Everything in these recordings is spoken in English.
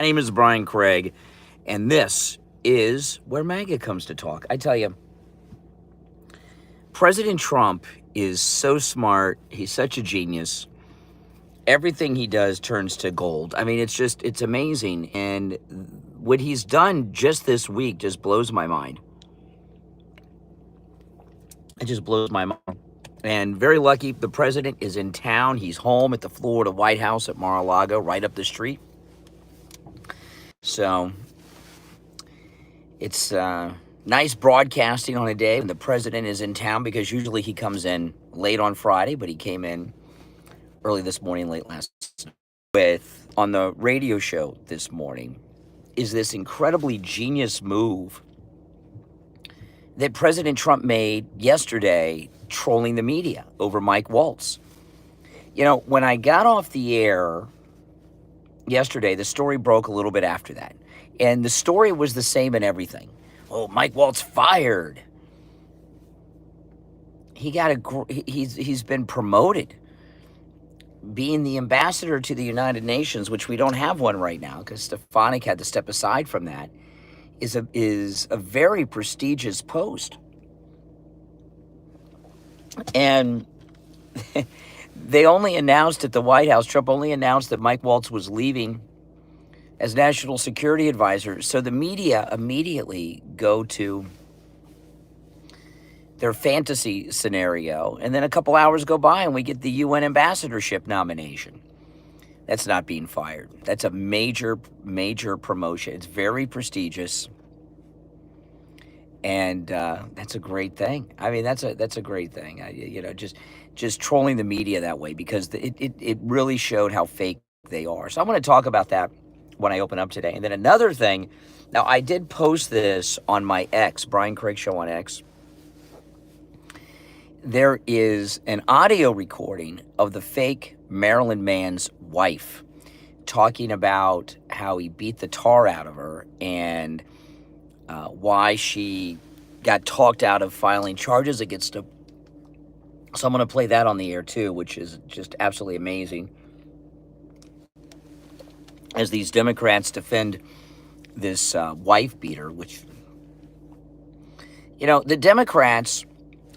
name is Brian Craig, and this is where MAGA comes to talk. I tell you, President Trump is so smart. He's such a genius. Everything he does turns to gold. I mean, it's amazing. And what he's done just this week just blows my mind. It just blows my mind. And very lucky, the president is in town. He's home at the Florida White House at Mar-a-Lago, right up the street. So it's nice broadcasting on a day when the president is in town, because usually he comes in late on Friday, but he came in early this morning, late last night. With on the radio show this morning is this incredibly genius move that President Trump made yesterday, trolling the media over Mike Waltz. You know, when I got off the air yesterday, the story broke a little bit after that. And the story was the same in everything. Oh, Mike Waltz fired. He's been promoted, being the ambassador to the United Nations, which we don't have one right now because Stefanik had to step aside from that, is a very prestigious post. And they only announced at the White House, Trump only announced that Mike Waltz was leaving as national security advisor. So the media immediately go to their fantasy scenario. And then a couple hours go by and we get the UN ambassadorship nomination. That's not being fired. That's a major, major promotion. It's very prestigious. And that's a great thing. I mean, that's a great thing. Just trolling the media that way, because it really showed how fake they are. So I'm going to talk about that when I open up today. And then another thing, now I did post this on my X, Brian Craig Show on X. There is an audio recording of the fake Maryland man's wife talking about how he beat the tar out of her and why she got talked out of filing charges against him. So I'm going to play that on the air too, which is just absolutely amazing, as these Democrats defend this wife beater, which, you know, the Democrats,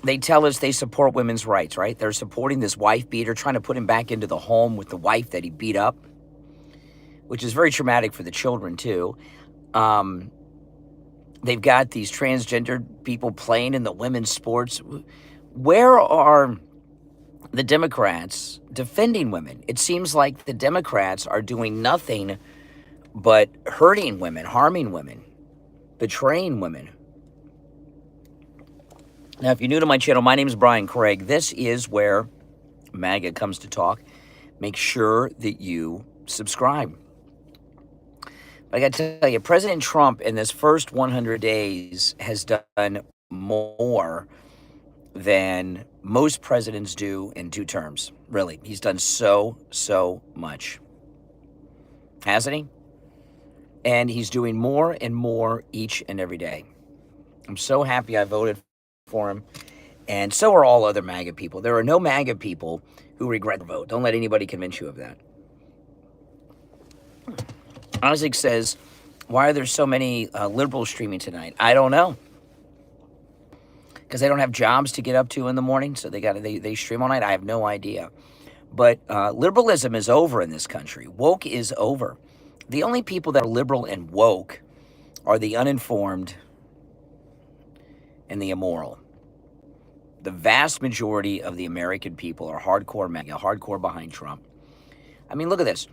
they tell us they support women's rights, right? They're supporting this wife beater, trying to put him back into the home with the wife that he beat up, which is very traumatic for the children too. They've got these transgendered people playing in the women's sports. Where are the Democrats defending women? It seems like the Democrats are doing nothing but hurting women, harming women, betraying women. Now, if you're new to my channel, my name is Brian Craig. This is where MAGA comes to talk. Make sure that you subscribe. But I got to tell you, President Trump in this first 100 days has done more than most presidents do in 2 terms. Really, he's done so much. Hasn't he? And he's doing more and more each and every day. I'm so happy I voted for him. And so are all other MAGA people. There are no MAGA people who regret the vote. Don't let anybody convince you of that. Isaac says, why are there so many liberals streaming tonight? I don't know. Because they don't have jobs to get up to in the morning, so they stream all night. I have no idea. But liberalism is over in this country. Woke is over. The only people that are liberal and woke are the uninformed and the immoral. The vast majority of the American people are hardcore MAGA, hardcore behind Trump. I mean, look at this.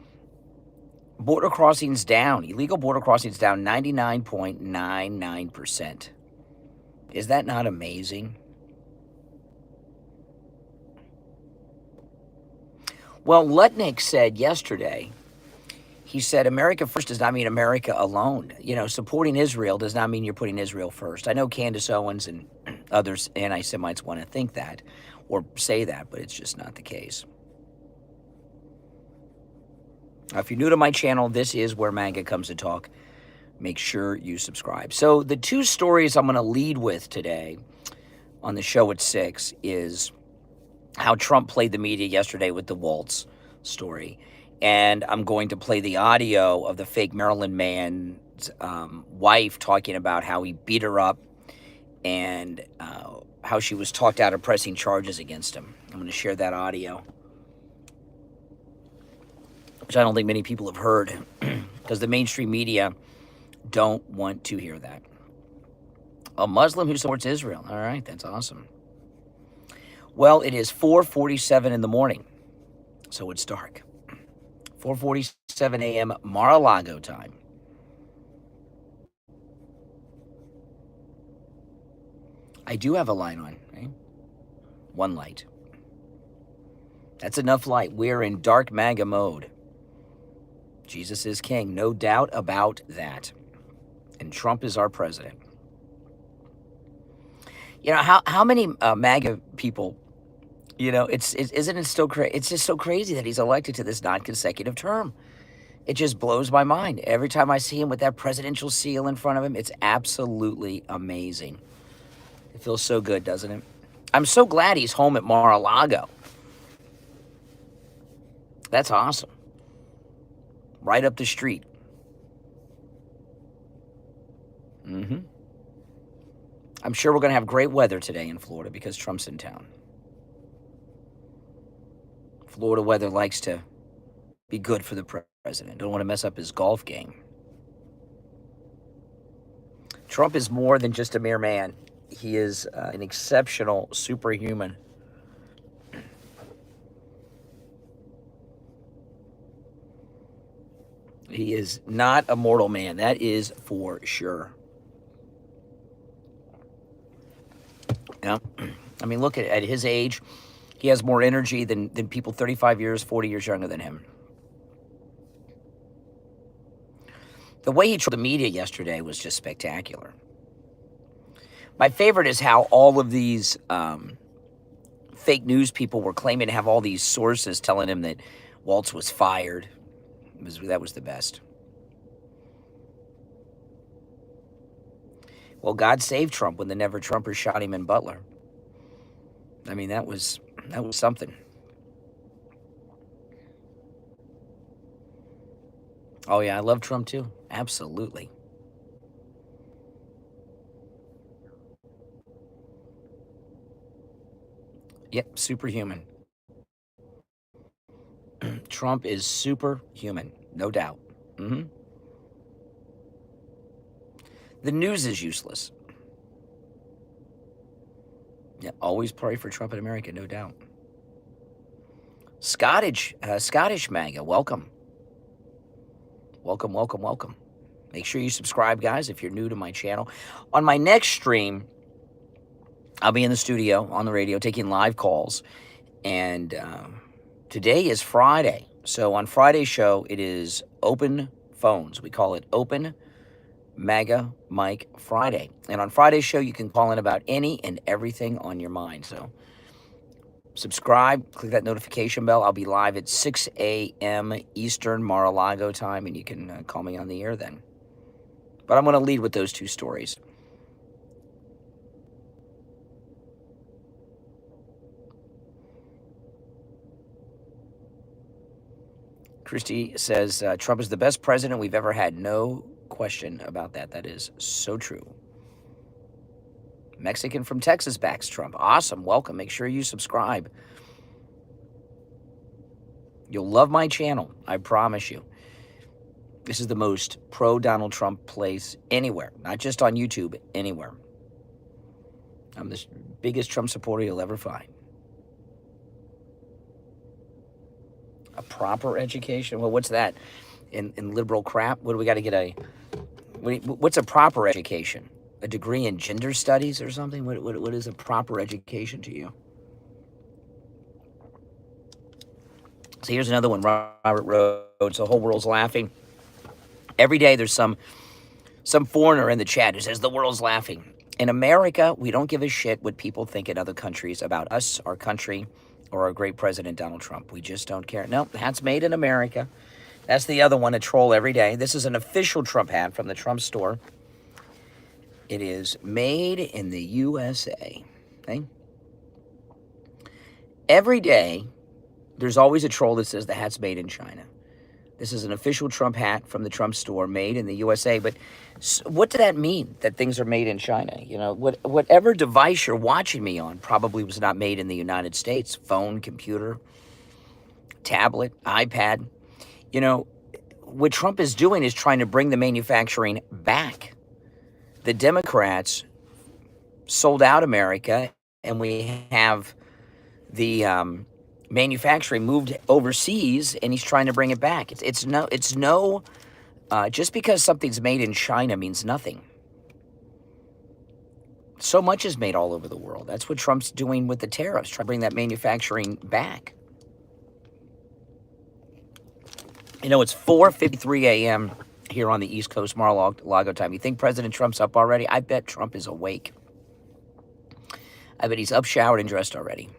Border crossings down. Illegal border crossings down 99.99%. Is that not amazing? Well, Lutnick said yesterday, he said, America first does not mean America alone. You know, supporting Israel does not mean you're putting Israel first. I know Candace Owens and others anti-Semites want to think that or say that, but it's just not the case. Now, if you're new to my channel, this is where MAGA comes to talk. Make sure you subscribe. So the 2 stories I'm going to lead with today on the show at 6 is how Trump played the media yesterday with the Waltz story. And I'm going to play the audio of the fake Maryland man's wife talking about how he beat her up and how she was talked out of pressing charges against him. I'm going to share that audio, which I don't think many people have heard because the mainstream media don't want to hear that. A Muslim who supports Israel. All right, that's awesome. Well, it is 4:47 in the morning, so it's dark. 4:47 a.m. Mar-a-Lago time. I do have a light on, right? One light. That's enough light. We're in dark MAGA mode. Jesus is king, no doubt about that. And Trump is our president. You know, how many MAGA people, you know, isn't it still crazy? It's just so crazy that he's elected to this non-consecutive term. It just blows my mind. Every time I see him with that presidential seal in front of him, it's absolutely amazing. It feels so good, doesn't it? I'm so glad he's home at Mar-a-Lago. That's awesome. Right up the street. I'm sure we're going to have great weather today in Florida because Trump's in town. Florida weather likes to be good for the president. Don't want to mess up his golf game. Trump is more than just a mere man. He is an exceptional superhuman. He is not a mortal man. That is for sure. Yeah. I mean, look at his age. He has more energy than people 35 years, 40 years younger than him. The way he trolled the media yesterday was just spectacular. My favorite is how all of these fake news people were claiming to have all these sources telling him that Waltz was fired. That was the best. Well, God saved Trump when the never-Trumpers shot him in Butler. I mean, that was something. Oh, yeah, I love Trump, too. Absolutely. Yep, superhuman. Trump is superhuman, no doubt. The news is useless. Yeah, always pray for Trump in America, no doubt. Scottish MAGA, welcome. Welcome, welcome, welcome. Make sure you subscribe, guys, if you're new to my channel. On my next stream, I'll be in the studio on the radio taking live calls. And today is Friday. So on Friday's show, it is open phones. We call it Open MAGA Mike Friday. And on Friday's show, you can call in about any and everything on your mind. So subscribe, click that notification bell. I'll be live at 6 a.m. Eastern Mar-a-Lago time, and you can call me on the air then. But I'm going to lead with those two stories. Christy says, Trump is the best president we've ever had. No question about that. That is so true. Mexican from Texas backs Trump. Awesome. Welcome. Make sure you subscribe. You'll love my channel. I promise you. This is the most pro-Donald Trump place anywhere. Not just on YouTube, anywhere. I'm the biggest Trump supporter you'll ever find. A proper education? Well, what's that? In liberal crap? What do we got to get what's a proper education? A degree in gender studies or something? What is a proper education to you? So here's another one. Robert Rhodes. The whole world's laughing. Every day there's some foreigner in the chat who says the world's laughing. In America, we don't give a shit what people think in other countries about us, our country, or our great president, Donald Trump. We just don't care. No, hat's made in America. That's the other one, a troll every day. This is an official Trump hat from the Trump store. It is made in the USA. Okay? Every day, there's always a troll that says the hat's made in China. This is an official Trump hat from the Trump store, made in the USA. But what does that mean, that things are made in China? You know, whatever device you're watching me on probably was not made in the United States. Phone, computer, tablet, iPad. You know, what Trump is doing is trying to bring the manufacturing back. The Democrats sold out America, and we have the manufacturing moved overseas, and he's trying to bring it back. It's no just because something's made in China means nothing. So much is made all over the world. That's what Trump's doing with the tariffs, trying to bring that manufacturing back. You know, it's 4:53 a.m. here on the East Coast, Mar-a-Lago time. You think President Trump's up already? I bet Trump is awake. I bet he's up, showered, and dressed already.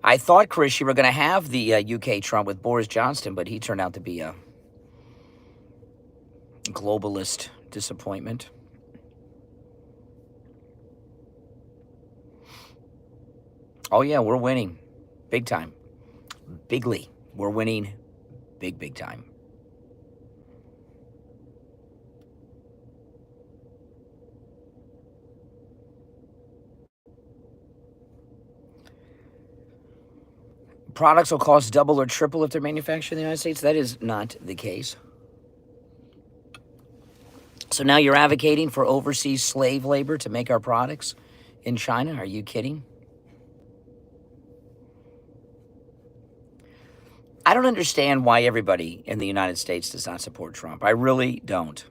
I thought, Chris, you were going to have the UK Trump with Boris Johnson, but he turned out to be a globalist disappointment. Oh, yeah, we're winning. Big time. Bigly. We're winning big time. Products will cost double or triple if they're manufactured in the United States. That is not the case. So now you're advocating for overseas slave labor to make our products in China? Are you kidding? I don't understand why everybody in the United States does not support Trump. I really don't.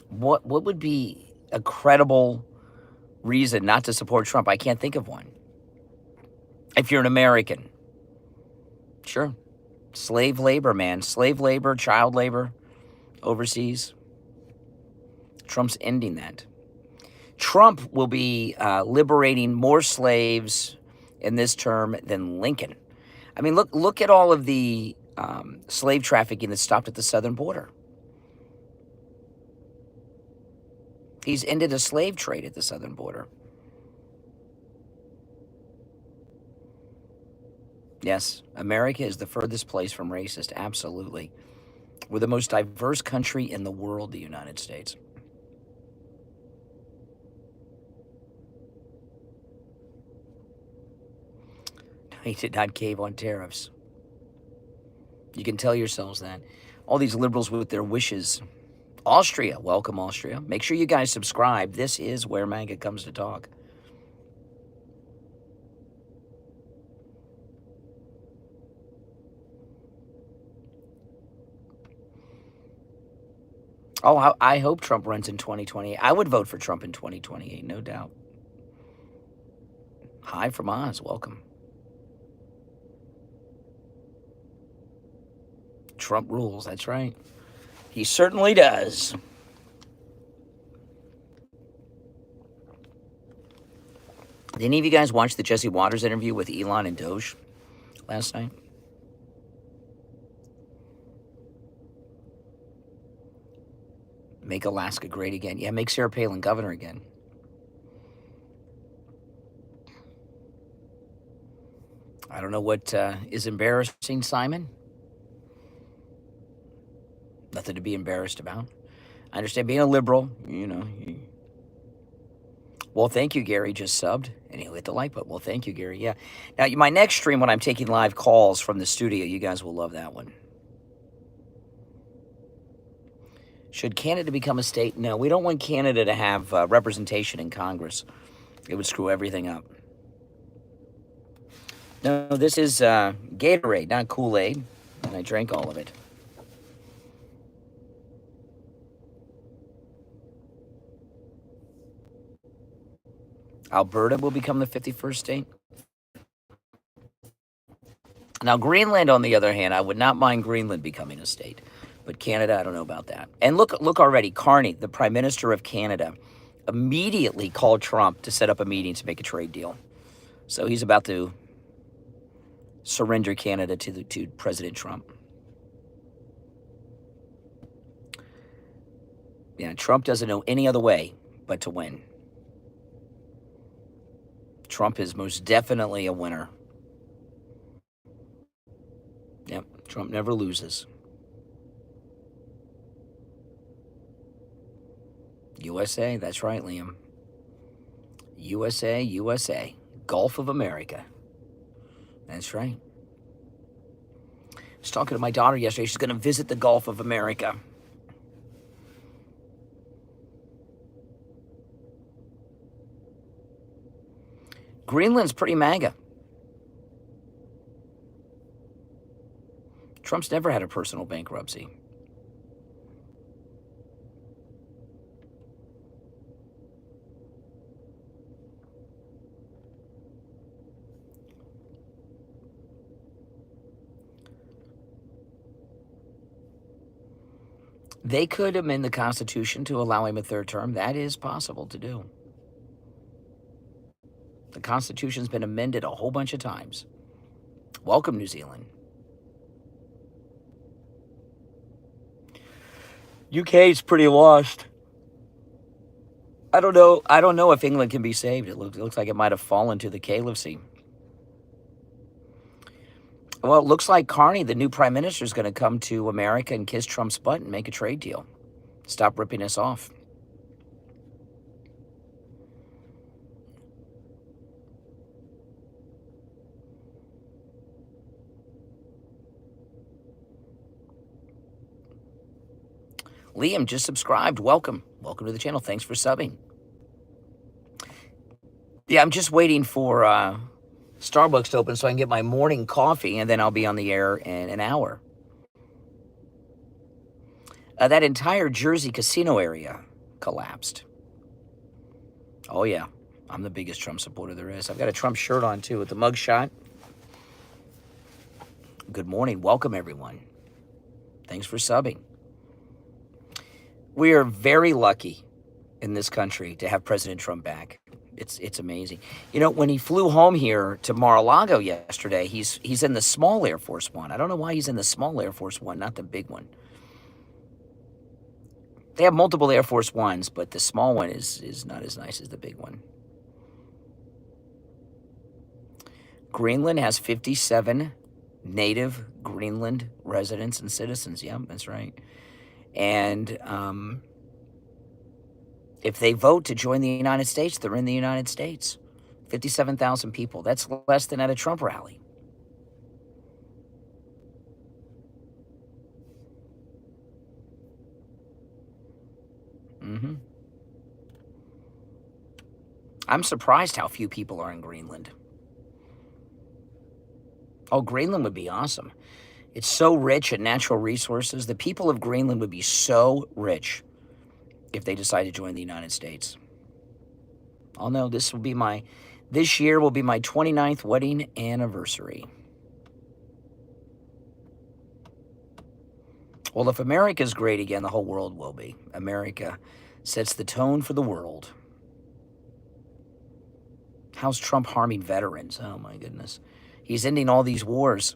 What would be a credible reason not to support Trump? I can't think of one. If you're an American, sure. Slave labor, man. Slave labor, child labor, overseas. Trump's ending that. Trump will be liberating more slaves in this term than Lincoln. I mean, look at all of the slave trafficking that stopped at the southern border. He's ended a slave trade at the southern border. Yes, America is the furthest place from racist, absolutely. We're the most diverse country in the world, the United States. He did not cave on tariffs. You can tell yourselves that. All these liberals with their wishes. Austria, welcome Austria. Make sure you guys subscribe. This is where MAGA comes to talk. Oh, I hope Trump runs in 2028. I would vote for Trump in 2028, no doubt. Hi from Oz, welcome. Trump rules, that's right. He certainly does. Did any of you guys watch the Jesse Waters interview with Elon and Doge last night? Make Alaska great again. Yeah, make Sarah Palin governor again. I don't know what is embarrassing, Simon. Nothing to be embarrassed about. I understand being a liberal, you know. Well, thank you, Gary. Just subbed. And he'll hit the like button. Well, thank you, Gary. Yeah. Now, my next stream when I'm taking live calls from the studio, you guys will love that one. Should Canada become a state? No, we don't want Canada to have representation in Congress. It would screw everything up. No, this is Gatorade, not Kool-Aid. And I drank all of it. Alberta will become the 51st state. Now, Greenland, on the other hand, I would not mind Greenland becoming a state. But Canada, I don't know about that. And look already, Connie, the Prime Minister of Canada, immediately called Trump to set up a meeting to make a trade deal. So he's about to surrender Canada to President Trump. Yeah, Trump doesn't know any other way but to win. Trump is most definitely a winner. Trump never loses. USA, that's right, Liam. USA, USA. Gulf of America. That's right. I was talking to my daughter yesterday. She's going to visit the Gulf of America. Greenland's pretty MAGA. Trump's never had a personal bankruptcy. They could amend the Constitution to allow him a third term. That is possible to do. The Constitution's been amended a whole bunch of times. Welcome, New Zealand. UK's pretty lost. I don't know if England can be saved. It looks like it might have fallen to the caliphcy. Well, it looks like Connie, the new prime minister, is going to come to America and kiss Trump's butt and make a trade deal. Stop ripping us off. Liam just subscribed. Welcome. Welcome to the channel. Thanks for subbing. Yeah, I'm just waiting for Starbucks to open so I can get my morning coffee, and then I'll be on the air in an hour. That entire Jersey casino area collapsed. Oh, yeah. I'm the biggest Trump supporter there is. I've got a Trump shirt on, too, with the mugshot. Good morning. Welcome, everyone. Thanks for subbing. We are very lucky in this country to have President Trump back. It's amazing. You know, when he flew home here to Mar-a-Lago yesterday, he's in the small Air Force One. I don't know why he's in the small Air Force One, not the big one. They have multiple Air Force Ones, but the small one is not as nice as the big one. Greenland has 57 native Greenland residents and citizens. Yeah, that's right. And if they vote to join the United States, they're in the United States. 57,000 people. That's less than at a Trump rally. I'm surprised how few people are in Greenland. Oh, Greenland would be awesome. It's so rich in natural resources. The people of Greenland would be so rich if they decide to join the United States. Oh no, this year will be my 29th wedding anniversary. Well, if America's great again, the whole world will be. America sets the tone for the world. How's Trump harming veterans? Oh my goodness. He's ending all these wars.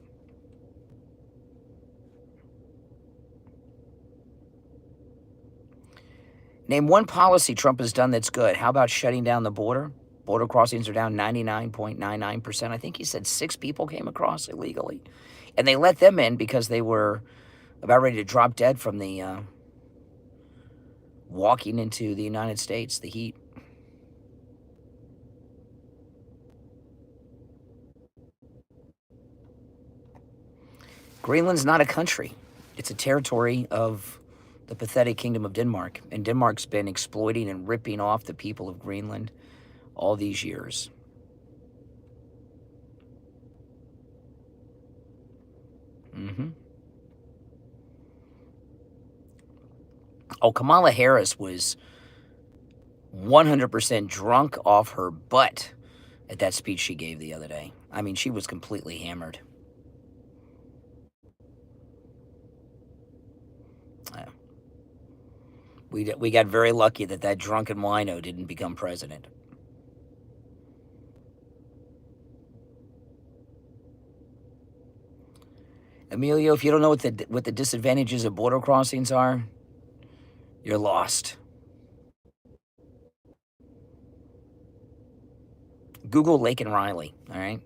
Name one policy Trump has done that's good. How about shutting down the border? Border crossings are down 99.99%. I think he said 6 people came across illegally. And they let them in because they were about ready to drop dead from the walking into the United States, the heat. Greenland's not a country. It's a territory of the pathetic kingdom of Denmark. And Denmark's been exploiting and ripping off the people of Greenland all these years. Oh, Kamala Harris was 100% drunk off her butt at that speech she gave the other day. I mean, she was completely hammered. We got very lucky that drunken wino didn't become president. Emilio, if you don't know what the disadvantages of border crossings are, you're lost. Google Lake and Riley, all right?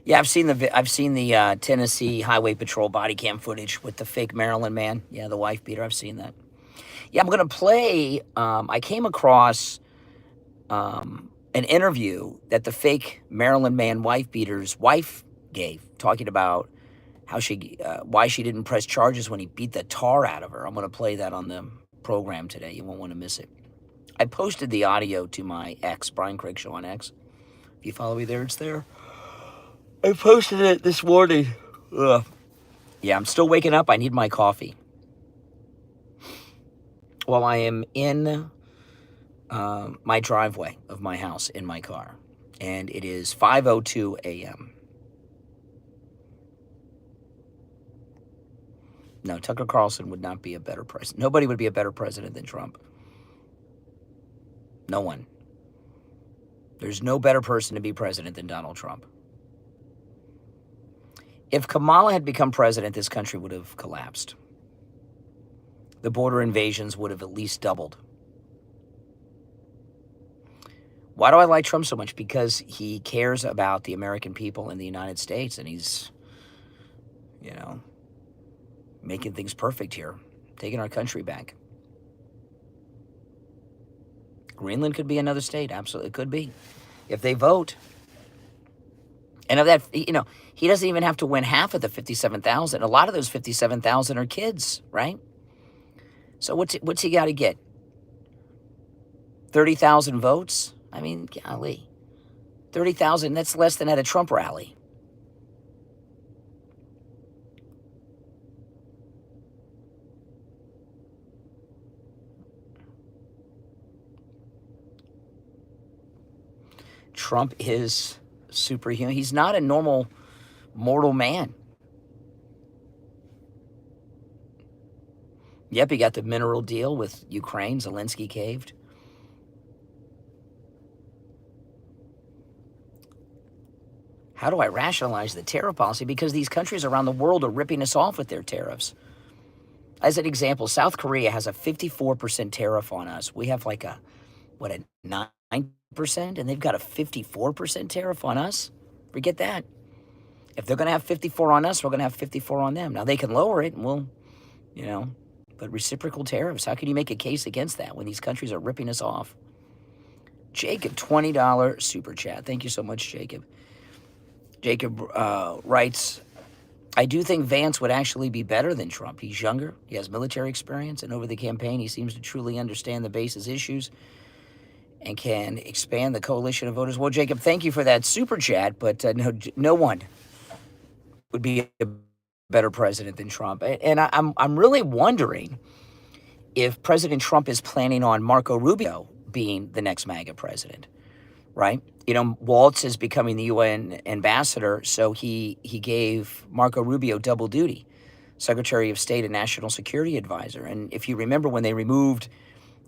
Yeah, I've seen the Tennessee Highway Patrol body cam footage with the fake Maryland man. Yeah, the wife beater. I've seen that. Yeah, I'm gonna play. I came across an interview that the fake Maryland man wife beater's wife gave, talking about how why she didn't press charges when he beat the tar out of her. I'm gonna play that on the program today. You won't want to miss it. I posted the audio to my X, Brian Craig Show on X. If you follow me there, it's there. I posted it this morning. Ugh. Yeah, I'm still waking up. I need my coffee. Well, I am in my driveway of my house in my car, and it is 5:02 a.m. No, Tucker Carlson would not be a better president. Nobody would be a better president than Trump. No one. There's no better person to be president than Donald Trump. If Kamala had become president, this country would have collapsed. The border invasions would have at least doubled. Why do I like Trump so much? Because he cares about the American people in the United States, and he's, making things perfect here, taking our country back. Greenland could be another state. Absolutely could be, if they vote. And of that, he doesn't even have to win half of the 57,000. A lot of those 57,000 are kids, right? So what's he got to get? 30,000 votes? I mean, golly. 30,000, that's less than at a Trump rally. Trump is superhuman. He's not a normal mortal man. Yep, he got the mineral deal with Ukraine. Zelensky caved. How do I rationalize the tariff policy? Because these countries around the world are ripping us off with their tariffs. As an example, South Korea has a 54% tariff on us. We have like a 9%, and they've got a 54% tariff on us. Forget that. If they're going to have 54 on us, we're going to have 54 on them. Now, they can lower it, and we'll, but reciprocal tariffs, how can you make a case against that when these countries are ripping us off? Jacob, $20 super chat. Thank you so much, Jacob. Jacob writes, I do think Vance would actually be better than Trump. He's younger, he has military experience, and over the campaign, he seems to truly understand the base's issues and can expand the coalition of voters. Well, Jacob, thank you for that super chat, but no one would be a better president than Trump. And I'm really wondering if President Trump is planning on Marco Rubio being the next MAGA president, right? Waltz is becoming the UN ambassador, so he gave Marco Rubio double duty, Secretary of State and National Security Advisor. And if you remember, when they removed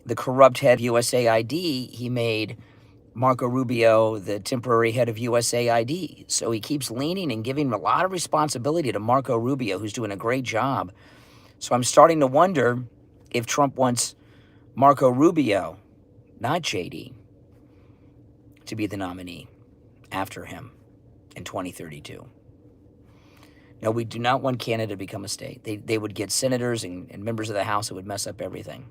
the corrupt head of USAID, he made Marco Rubio the temporary head of USAID. So he keeps leaning and giving a lot of responsibility to Marco Rubio, who's doing a great job. So I'm starting to wonder if Trump wants Marco Rubio, not JD, to be the nominee after him in 2032. No, we do not want Canada to become a state. They would get senators and members of the House that would mess up everything.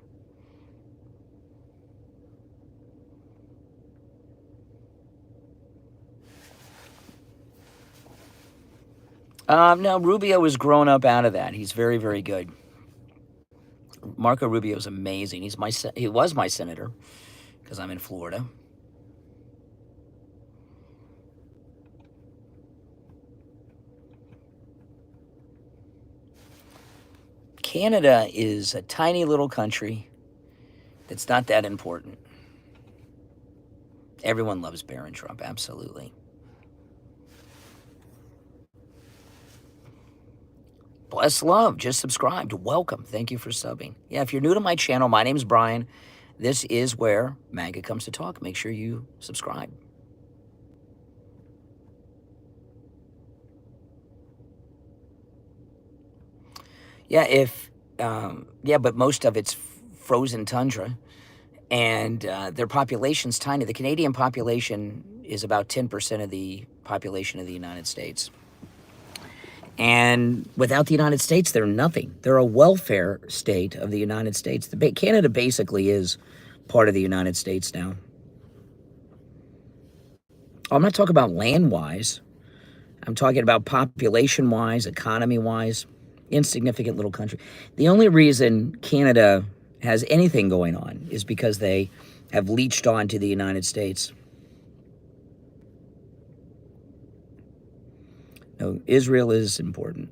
No, Rubio has grown up out of that. He's very, very good. Marco Rubio is amazing. He was my senator because I'm in Florida. Canada is a tiny little country that's not that important. Everyone loves Barron Trump, absolutely. Bless love, just subscribed. Welcome. Thank you for subbing. Yeah, if you're new to my channel, my name's Brian. This is where MAGA comes to talk. Make sure you subscribe. Yeah, but most of it's frozen tundra, and their population's tiny. The Canadian population is about 10% of the population of the United States. And without the United States, they're nothing. They're a welfare state of the United States. Canada basically is part of the United States now. I'm not talking about land-wise. I'm talking about population-wise, economy-wise, insignificant little country. The only reason Canada has anything going on is because they have leached on to the United States. No, Israel is important.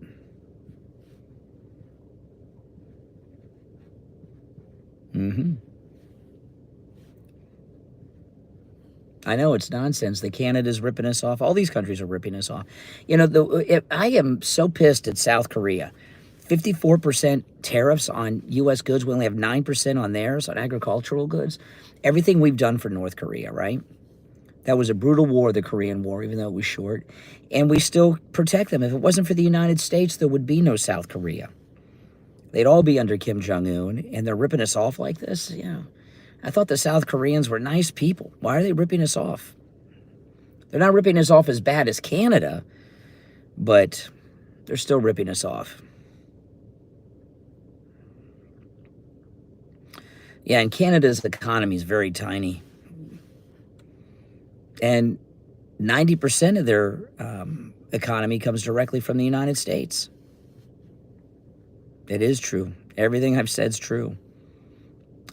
I know it's nonsense. The Canada's ripping us off. All these countries are ripping us off. You know, I am so pissed at South Korea. 54% tariffs on U.S. goods. We only have 9% on theirs, on agricultural goods. Everything we've done for North Korea, right? That was a brutal war, the Korean War, even though it was short. And we still protect them. If it wasn't for the United States, there would be no South Korea. They'd all be under Kim Jong-un, and they're ripping us off like this? Yeah. I thought the South Koreans were nice people. Why are they ripping us off? They're not ripping us off as bad as Canada, but they're still ripping us off. Yeah, and Canada's economy is very tiny. And 90% of their economy comes directly from the United States. It is true. Everything I've said is true.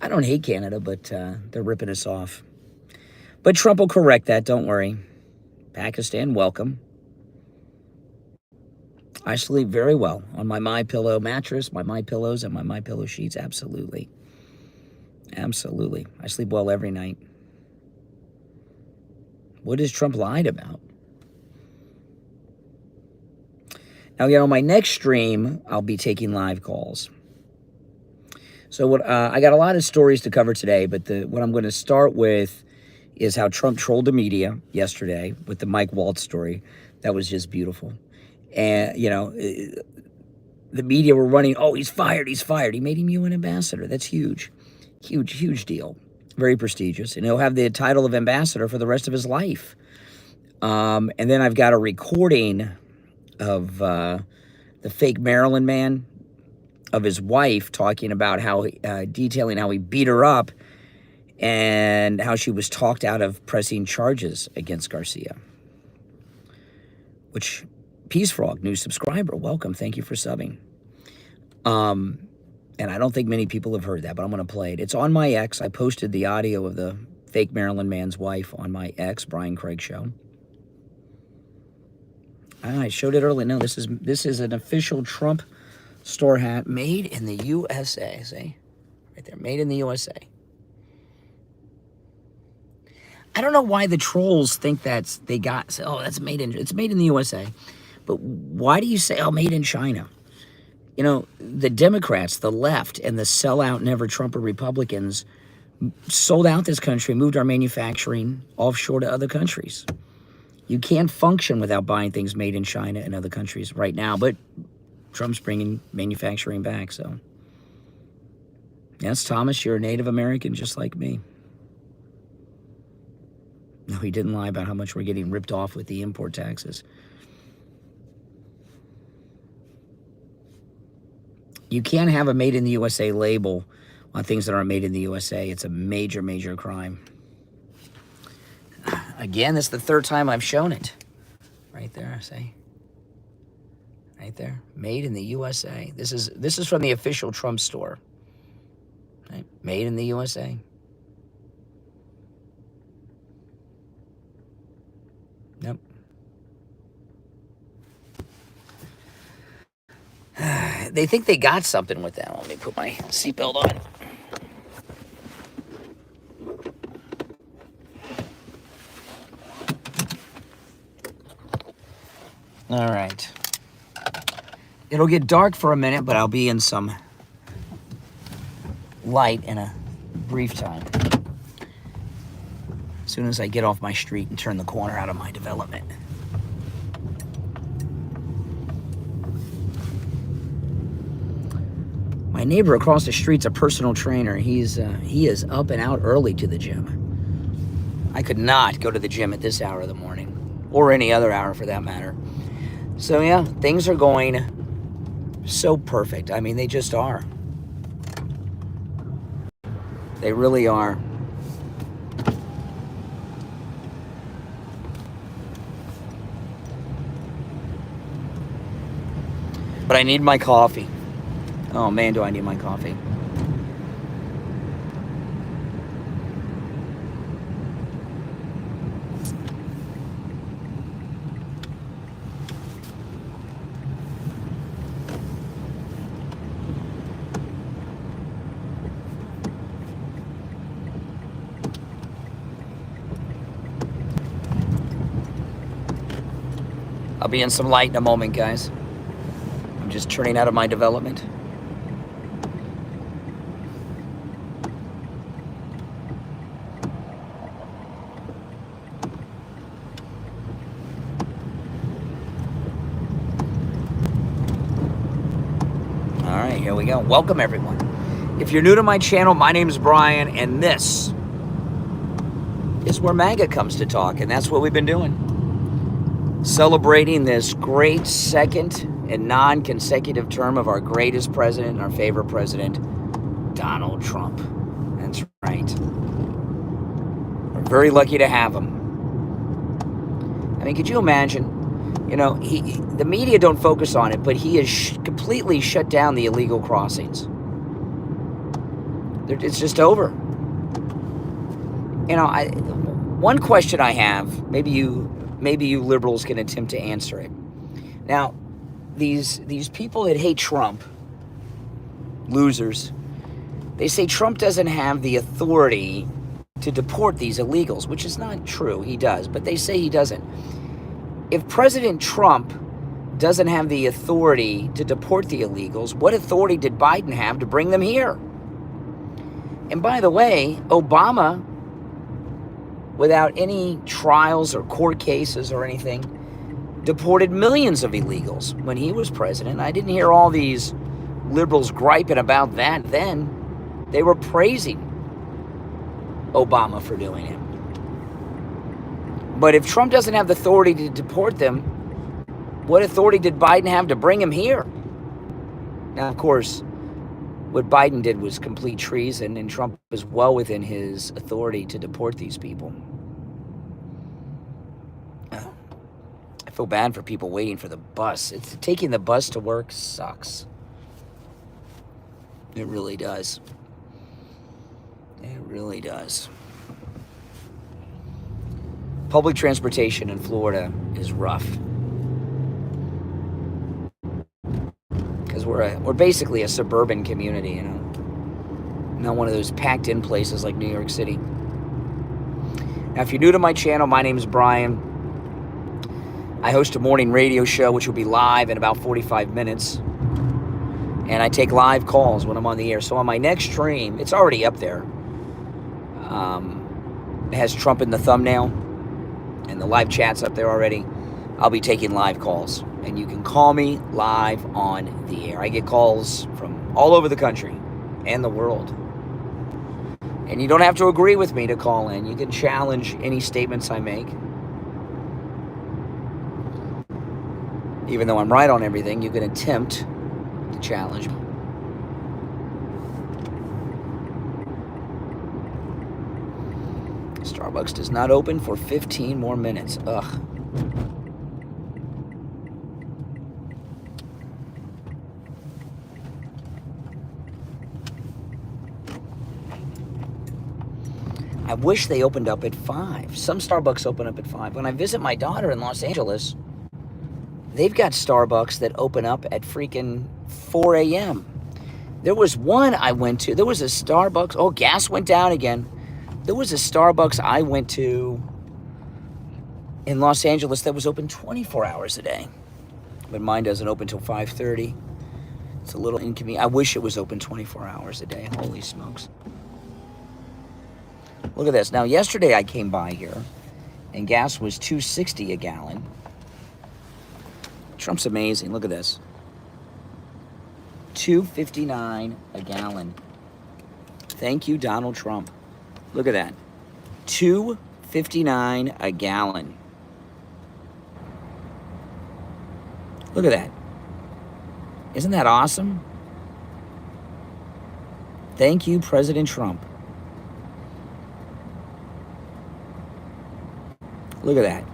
I don't hate Canada, but they're ripping us off. But Trump will correct that, don't worry. Pakistan, welcome. I sleep very well on my MyPillow mattress, my MyPillows, and my MyPillow sheets, absolutely. Absolutely. I sleep well every night. What has Trump lied about? Now, you know, my next stream, I'll be taking live calls. So I got a lot of stories to cover today, but what I'm going to start with is how Trump trolled the media yesterday with the Mike Waltz story. That was just beautiful. And, you know, the media were running, oh, he's fired, he's fired. He made him UN ambassador. That's huge. Huge, huge deal. Very prestigious. And he'll have the title of ambassador for the rest of his life. And then I've got a recording of the fake Maryland man, of his wife, talking about how, detailing how he beat her up and how she was talked out of pressing charges against Garcia. Which, Peace Frog, new subscriber, welcome, thank you for subbing. And I don't think many people have heard that, but I'm going to play it. It's on my X. I posted the audio of the fake Maryland man's wife on my X, Brian Craig Show. I showed it earlier. No, this is an official Trump store hat made in the USA. See? Right there. Made in the USA. I don't know why the trolls think that's it's made in the USA. But why do you say, oh, made in China? You know, the Democrats, the left, and the sellout never Trumper Republicans sold out this country, moved our manufacturing offshore to other countries. You can't function without buying things made in China and other countries right now, but Trump's bringing manufacturing back, so. Yes, Thomas, you're a Native American just like me. No, he didn't lie about how much we're getting ripped off with the import taxes. You can't have a made in the USA label on things that aren't made in the USA. It's a major, major crime. Again, this is the third time I've shown it. Right there, see? Right there, made in the USA. This is from the official Trump store. Right? Made in the USA. Yep. They think they got something with that. Let me put my seatbelt on. All right. It'll get dark for a minute, but I'll be in some light in a brief time. As soon as I get off my street and turn the corner out of my development. My neighbor across the street's a personal trainer. He is up and out early to the gym. I could not go to the gym at this hour of the morning. or any other hour for that matter. So yeah, things are going so perfect. I mean, they just are. They really are. But I need my coffee. Oh man, do I need my coffee. I'll be in some light in a moment, guys. I'm just turning out of my development. All right, here we go. Welcome, everyone. If you're new to my channel, my name is Brian, and this is where MAGA comes to talk, and that's what we've been doing. Celebrating this great second and non-consecutive term of our greatest president, our favorite president, Donald Trump. That's right. We're very lucky to have him. I mean, could you imagine? You know, the media don't focus on it, but he has completely shut down the illegal crossings. It's just over. You know, one question I have, maybe you liberals can attempt to answer it. Now, these people that hate Trump, losers, they say Trump doesn't have the authority to deport these illegals, which is not true. He does, but they say he doesn't. If President Trump doesn't have the authority to deport the illegals, what authority did Biden have to bring them here? And by the way, Obama, without any trials or court cases or anything, deported millions of illegals when he was president. I didn't hear all these liberals griping about that then. They were praising Obama for doing it. But if Trump doesn't have the authority to deport them, what authority did Biden have to bring him here? Now, of course, what Biden did was complete treason, and Trump is well within his authority to deport these people. I feel bad for people waiting for the bus. Taking the bus to work sucks. It really does. It really does. Public transportation in Florida is rough. Because we're basically a suburban community, you know. Not one of those packed-in places like New York City. Now, if you're new to my channel, my name is Brian. I host a morning radio show, which will be live in about 45 minutes. And I take live calls when I'm on the air. So on my next stream, it's already up there. It has Trump in the thumbnail. And the live chat's up there already. I'll be taking live calls. And you can call me live on the air. I get calls from all over the country and the world. And you don't have to agree with me to call in. You can challenge any statements I make. Even though I'm right on everything, you can attempt to challenge me. Starbucks does not open for 15 more minutes. Ugh. I wish they opened up at 5. Some Starbucks open up at 5. When I visit my daughter in Los Angeles, they've got Starbucks that open up at freaking 4 a.m. There was one I went to. There was a Starbucks. Oh, gas went down again. There was a Starbucks I went to in Los Angeles that was open 24 hours a day. But mine doesn't open until 5:30. It's a little inconvenient. I wish it was open 24 hours a day. Holy smokes. Look at this. Now, yesterday I came by here, and gas was $2.60 a gallon. Trump's amazing. Look at this. $2.59 a gallon. Thank you, Donald Trump. Look at that. $2.59 a gallon. Look at that. Isn't that awesome? Thank you, President Trump. Look at that.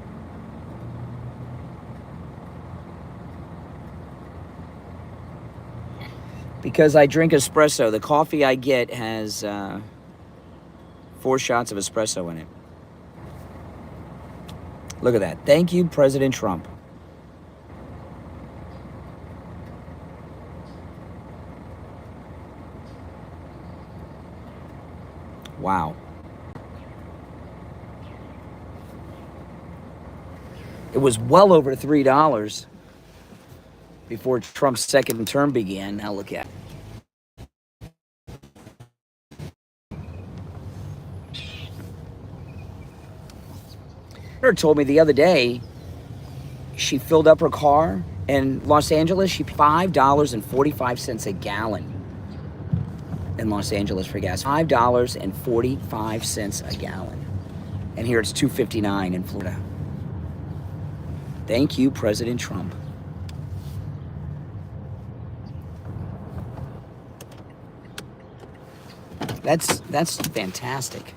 Because I drink espresso, the coffee I get has 4 shots of espresso in it. Look at that. Thank you, President Trump. Wow. It was well over $3 before Trump's second term began. Now look at it. Her told me the other day she filled up her car in Los Angeles. She paid $5.45 a gallon in Los Angeles for gas. $5.45 a gallon. And here it's $2.59 in Florida. Thank you, President Trump. That's fantastic.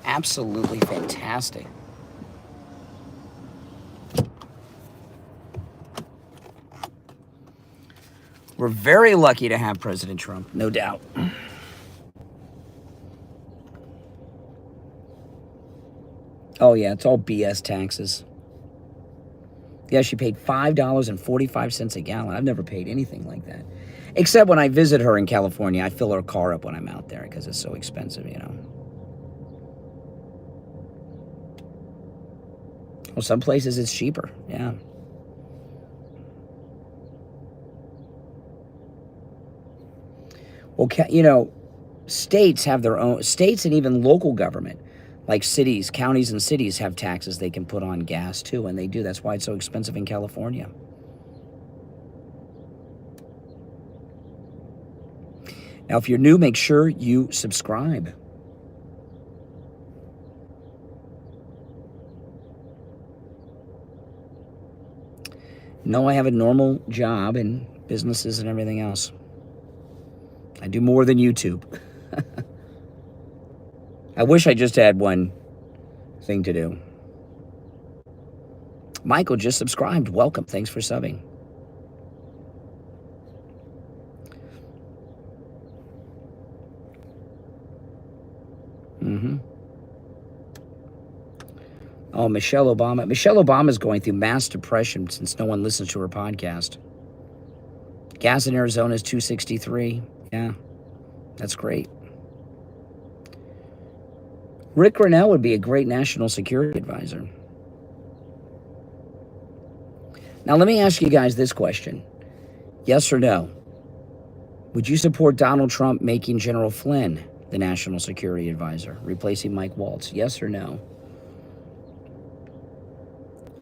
Absolutely fantastic. We're very lucky to have President Trump, no doubt. Oh yeah, it's all BS taxes. Yeah, she paid $5.45 a gallon. I've never paid anything like that. Except when I visit her in California, I fill her car up when I'm out there because it's so expensive, you know. Well, some places it's cheaper, yeah. Well, you know, states have their own, states and even local government, like cities, counties and cities have taxes they can put on gas too, and they do. That's why it's so expensive in California. Now, if you're new, make sure you subscribe. No, I have a normal job and businesses and everything else. I do more than YouTube. I wish I just had one thing to do. Michael just subscribed. Welcome. Thanks for subbing. Oh, Michelle Obama. Michelle Obama is going through mass depression since no one listens to her podcast. Gas in Arizona is $2.63. Yeah, that's great. Rick Grenell would be a great national security advisor. Now, let me ask you guys this question. Yes or no? Would you support Donald Trump making General Flynn the national security advisor, replacing Mike Waltz? Yes or no?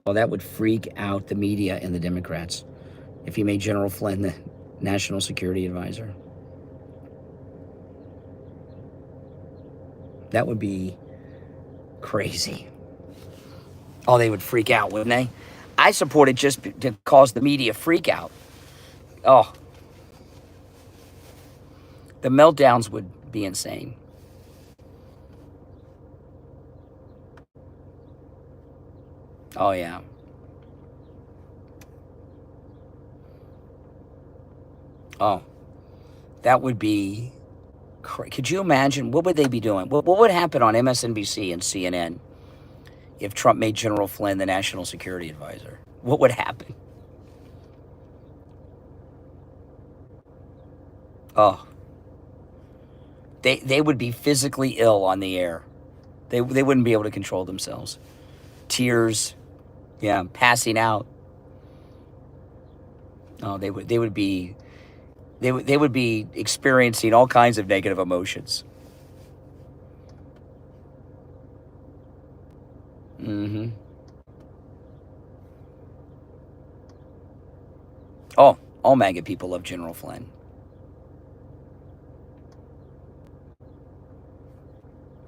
Well, that would freak out the media and the Democrats if he made General Flynn the national security advisor. That would be crazy. Oh, they would freak out, wouldn't they? I support it just to cause the media freak out. Oh. The meltdowns would be insane. Oh, yeah. Oh, that would be crazy. Could you imagine? What would they be doing? What would happen on MSNBC and CNN if Trump made General Flynn the national security advisor? What would happen? Oh. They would be physically ill on the air. They wouldn't be able to control themselves. Tears, yeah, passing out. Oh, they would be experiencing all kinds of negative emotions. Oh, all MAGA people love General Flynn.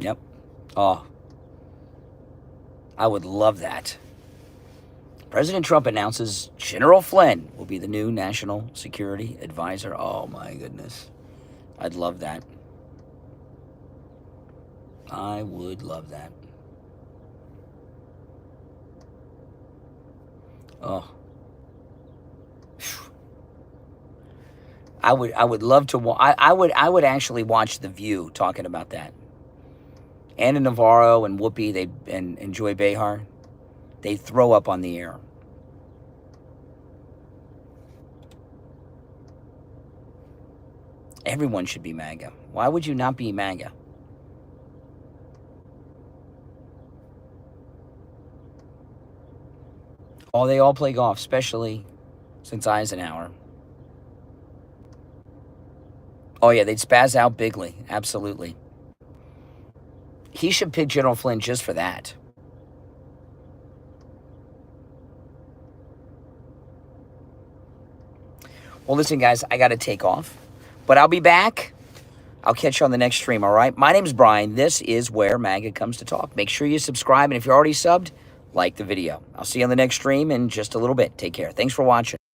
Yep. Oh, I would love that. President Trump announces General Flynn will be the new national security advisor. Oh, my goodness. I'd love that. I would love that. Oh. I would love to. I would actually watch The View talking about that. Anna Navarro and Whoopi, and Joy Behar, they throw up on the air. Everyone should be MAGA. Why would you not be MAGA? Oh, they all play golf, especially since Eisenhower. Oh, yeah, they'd spaz out bigly. Absolutely. He should pick General Flynn just for that. Well, listen, guys, I got to take off. But I'll be back. I'll catch you on the next stream, all right? My name's Brian. This is where MAGA comes to talk. Make sure you subscribe. And if you're already subbed, like the video. I'll see you on the next stream in just a little bit. Take care. Thanks for watching.